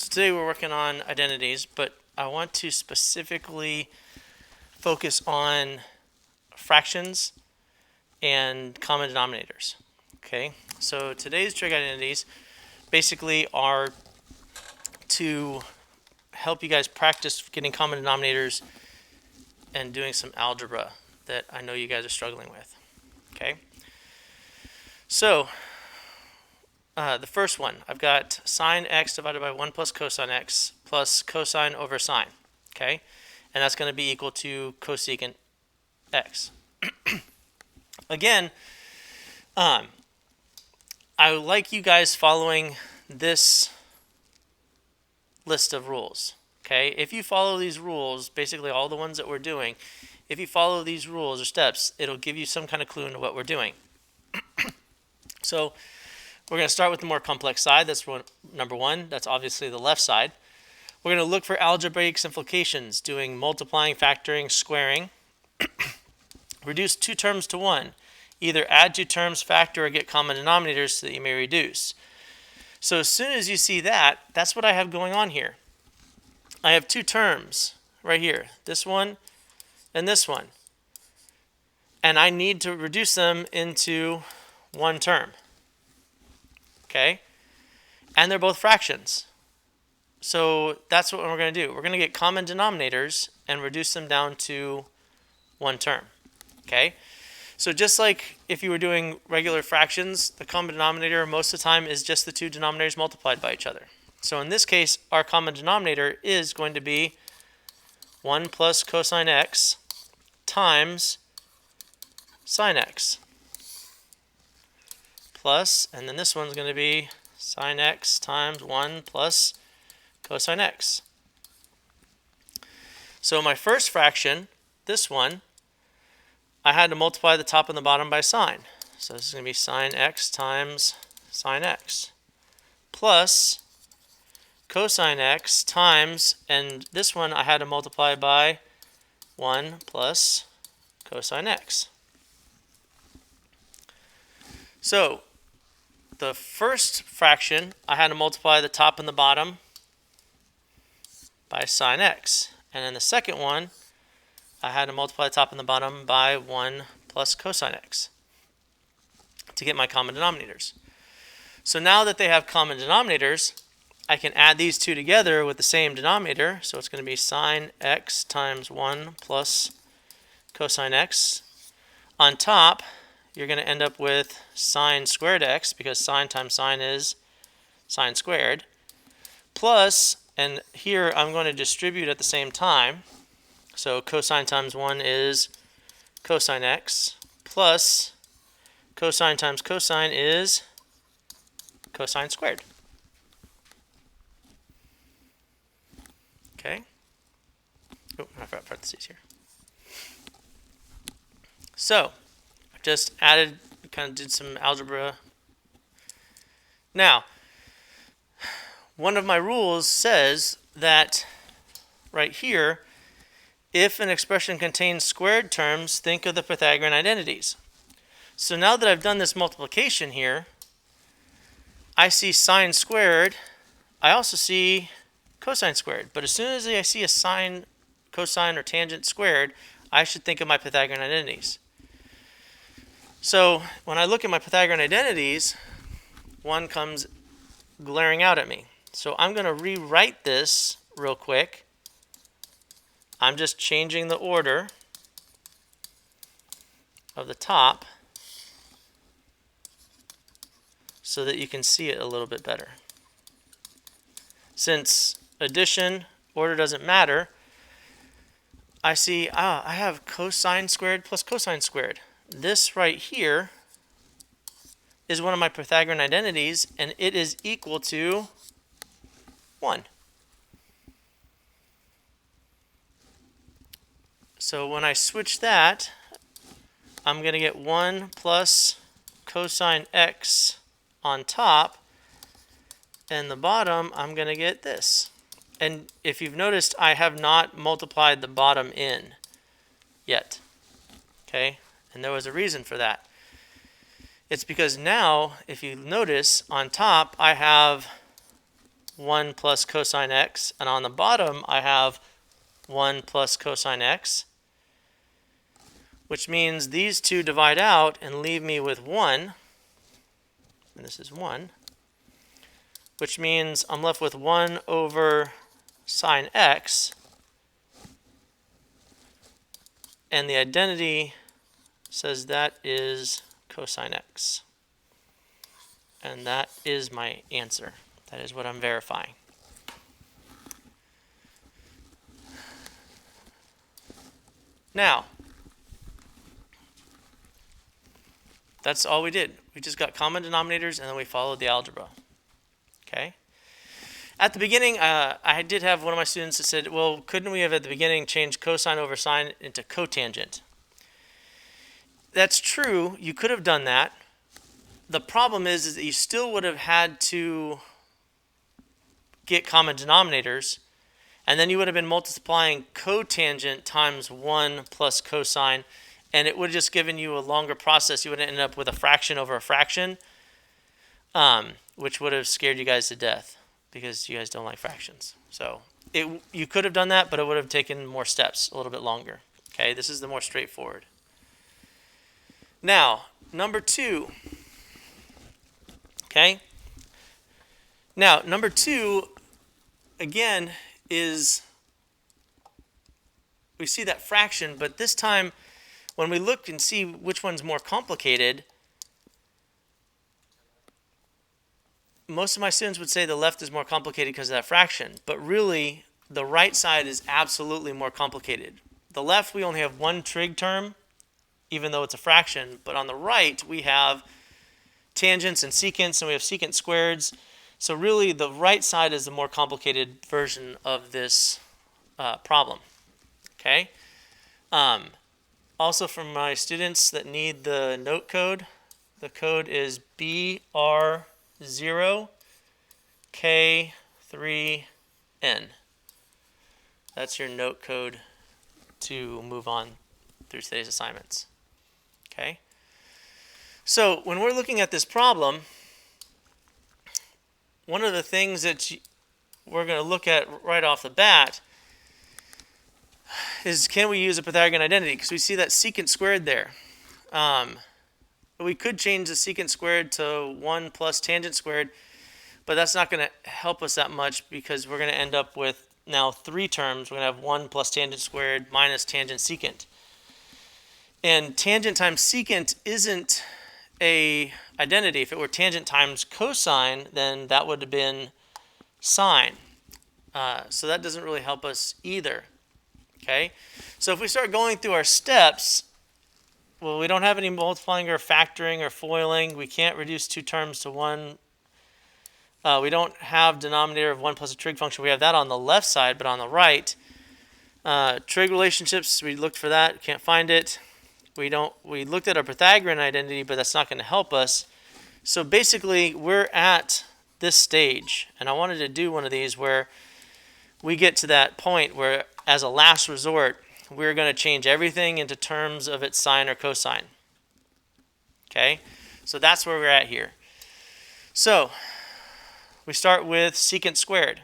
So today we're working on identities, but I want to specifically focus on fractions and common denominators. Okay, so today's trig identities basically are to help you guys practice getting common denominators and doing some algebra that I know you guys are struggling with. Okay, so the first one, I've got sine x divided by 1 plus cosine x plus cosine over sine. Okay, and that's going to be equal to cosecant x. Again, I like you guys following this list of rules. Okay, if you follow these rules, basically all the ones that we're doing, if you follow these rules or steps, it'll give you some kind of clue into what we're doing. So we're going to start with the more complex side. That's number one. That's obviously the left side. We're going to look for algebraic simplifications, doing multiplying, factoring, squaring. Reduce two terms to one. Either add two terms, factor, or get common denominators so that you may reduce. So as soon as you see that, that's what I have going on here. I have two terms right here, this one and this one. And I need to reduce them into one term. Okay? And they're both fractions. So that's what we're going to do. We're going to get common denominators and reduce them down to one term. Okay? So just like if you were doing regular fractions, the common denominator most of the time is just the two denominators multiplied by each other. So in this case, our common denominator is going to be 1 plus cosine x times sine x. Plus, and then this one's going to be sine x times 1 plus cosine x. So my first fraction, this one, I had to multiply the top and the bottom by sine. So this is going to be sine x times sine x plus cosine x times, and this one I had to multiply by 1 plus cosine x. So the first fraction, I had to multiply the top and the bottom by sine x. And then the second one, I had to multiply the top and the bottom by 1 plus cosine x to get my common denominators. So now that they have common denominators, I can add these two together with the same denominator. So it's going to be sine x times 1 plus cosine x. On top, you're going to end up with sine squared x, because sine times sine is sine squared, plus, and here I'm going to distribute at the same time. So cosine times 1 is cosine x, plus cosine times cosine is cosine squared. Okay. Oh, I've got parentheses here. So I've just added, kind of did some algebra. Now, one of my rules says that right here, if an expression contains squared terms, think of the Pythagorean identities. So now that I've done this multiplication here, I see sine squared. I also see cosine squared. But as soon as I see a sine, cosine, or tangent squared, I should think of my Pythagorean identities. So when I look at my Pythagorean identities, one comes glaring out at me. So I'm going to rewrite this real quick. I'm just changing the order of the top so that you can see it a little bit better. Since addition, order doesn't matter, I see, I have cosine squared plus cosine squared. This right here is one of my Pythagorean identities, and it is equal to 1. So when I switch that, I'm going to get 1 plus cosine x on top, and the bottom I'm going to get this. And if you've noticed, I have not multiplied the bottom in yet. Okay? And there was a reason for that. It's because now, if you notice, on top I have 1 plus cosine x, and on the bottom I have 1 plus cosine x, which means these two divide out and leave me with 1, and this is 1, which means I'm left with 1 over sine x, and the identity says that is cosine x. And that is my answer. That is what I'm verifying. Now, that's all we did. We just got common denominators and then we followed the algebra. Okay? At the beginning, I did have one of my students that said, well, couldn't we have at the beginning changed cosine over sine into cotangent? That's true. You could have done that. The problem is that you still would have had to get common denominators, and then you would have been multiplying cotangent times 1 plus cosine, and it would have just given you a longer process. You would have ended up with a fraction over a fraction, which would have scared you guys to death because you guys don't like fractions. So you could have done that, but it would have taken more steps, a little bit longer. Okay, this is the more straightforward. Now, number 2. Okay? Now, number 2, again, is we see that fraction, but this time when we look and see which one's more complicated, most of my students would say the left is more complicated because of that fraction, but really the right side is absolutely more complicated. The left, we only have one trig term, even though it's a fraction, but on the right we have tangents and secants, and we have secant squareds. So really the right side is the more complicated version of this problem. Okay. Also, for my students that need the note code, the code is BR0K3N. That's your note code to move on through today's assignments. Okay. So when we're looking at this problem, one of the things that we're going to look at right off the bat is, can we use a Pythagorean identity? Because we see that secant squared there. We could change the secant squared to 1 plus tangent squared, but that's not going to help us that much because we're going to end up with now 3 terms. We're going to have 1 plus tangent squared minus tangent secant. And tangent times secant isn't a identity. If it were tangent times cosine, then that would have been sine. So that doesn't really help us either. Okay, so if we start going through our steps, well, we don't have any multiplying or factoring or foiling. We can't reduce 2 terms to 1. We don't have denominator of 1 plus a trig function. We have that on the left side, but on the right, trig relationships, we looked for that, can't find it. We looked at our Pythagorean identity, but that's not going to help us. So basically, we're at this stage, and I wanted to do one of these where we get to that point where, as a last resort, we're going to change everything into terms of its sine or cosine. Okay? So that's where we're at here. So we start with secant squared.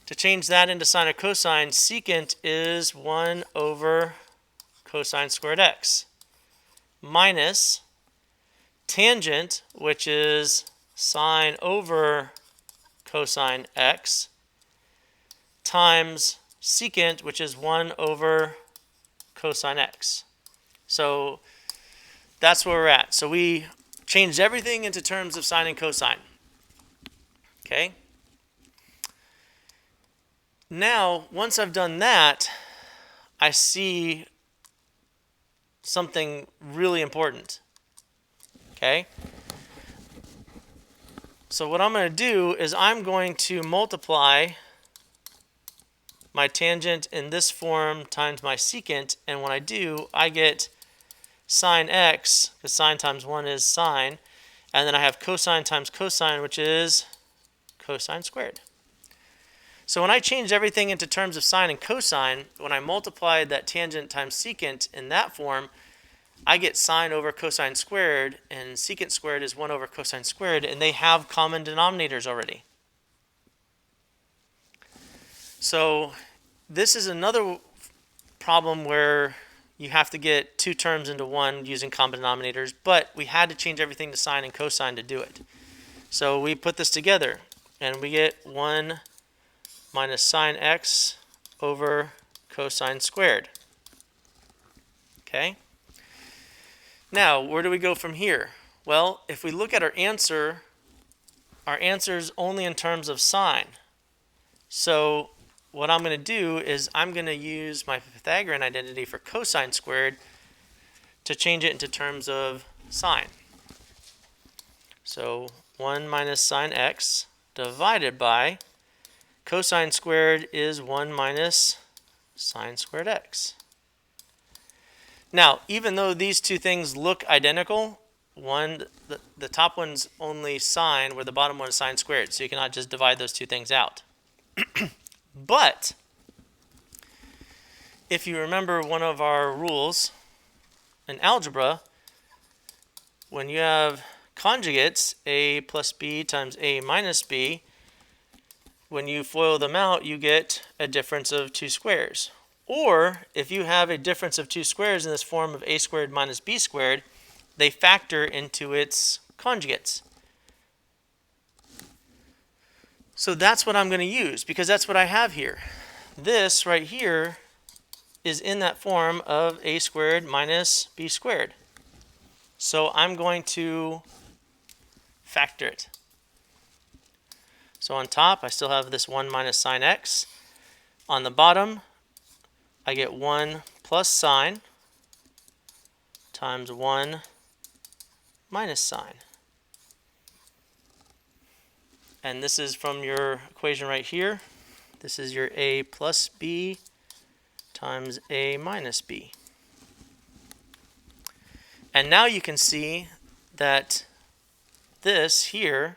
To change that into sine or cosine, secant is 1 over cosine squared x minus tangent, which is sine over cosine x, times secant, which is 1 over cosine x. So that's where we're at. So we changed everything into terms of sine and cosine. Okay? Now, once I've done that, I see something really important. Okay? So what I'm going to do is I'm going to multiply my tangent in this form times my secant, and when I do, I get sine x, because sine times 1 is sine, and then I have cosine times cosine, which is cosine squared. So when I change everything into terms of sine and cosine, when I multiply that tangent times secant in that form, I get sine over cosine squared, and secant squared is 1 over cosine squared, and they have common denominators already. So this is another problem where you have to get two terms into one using common denominators, but we had to change everything to sine and cosine to do it. So we put this together, and we get 1 minus sine x over cosine squared. Okay? Now, where do we go from here? Well, if we look at our answer is only in terms of sine. So what I'm going to do is I'm going to use my Pythagorean identity for cosine squared to change it into terms of sine. So 1 minus sine x divided by cosine squared is 1 minus sine squared x. Now, even though these two things look identical, the top one's only sine, where the bottom one is sine squared, so you cannot just divide those two things out. But if you remember one of our rules in algebra, when you have conjugates, a plus b times a minus b, when you FOIL them out, you get a difference of two squares. Or if you have a difference of two squares in this form of a squared minus b squared, they factor into its conjugates. So that's what I'm going to use, because that's what I have here. This right here is in that form of a squared minus b squared. So I'm going to factor it. So on top, I still have this 1 minus sine x. On the bottom, I get 1 plus sine times 1 minus sine. And this is from your equation right here. This is your a plus b times a minus b. And now you can see that this here,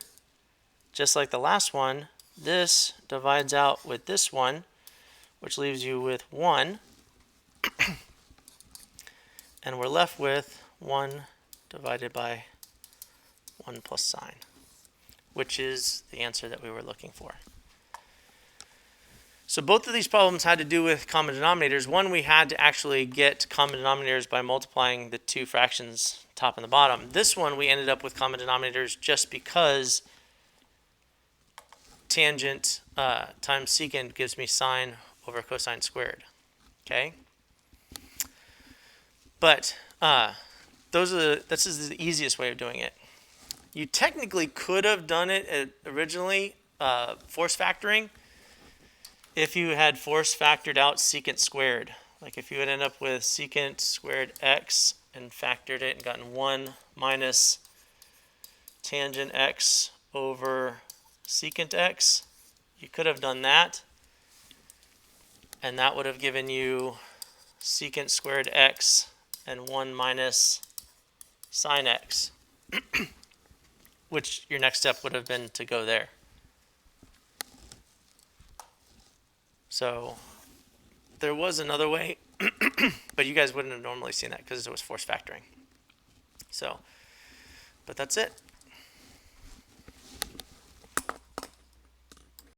just like the last one, this divides out with this one, which leaves you with 1. And we're left with 1 divided by 1 plus sine, which is the answer that we were looking for. So both of these problems had to do with common denominators. One, we had to actually get common denominators by multiplying the two fractions, top and the bottom. This one, we ended up with common denominators just because tangent times secant gives me sine over cosine squared. Okay? But this is the easiest way of doing it. You technically could have done it originally, force factoring, if you had force factored out secant squared. Like if you would end up with secant squared x and factored it and gotten 1 minus tangent x over secant x, you could have done that. And that would have given you secant squared x and 1 minus sine x, which your next step would have been to go there. So there was another way, but you guys wouldn't have normally seen that because it was force factoring. So, but that's it.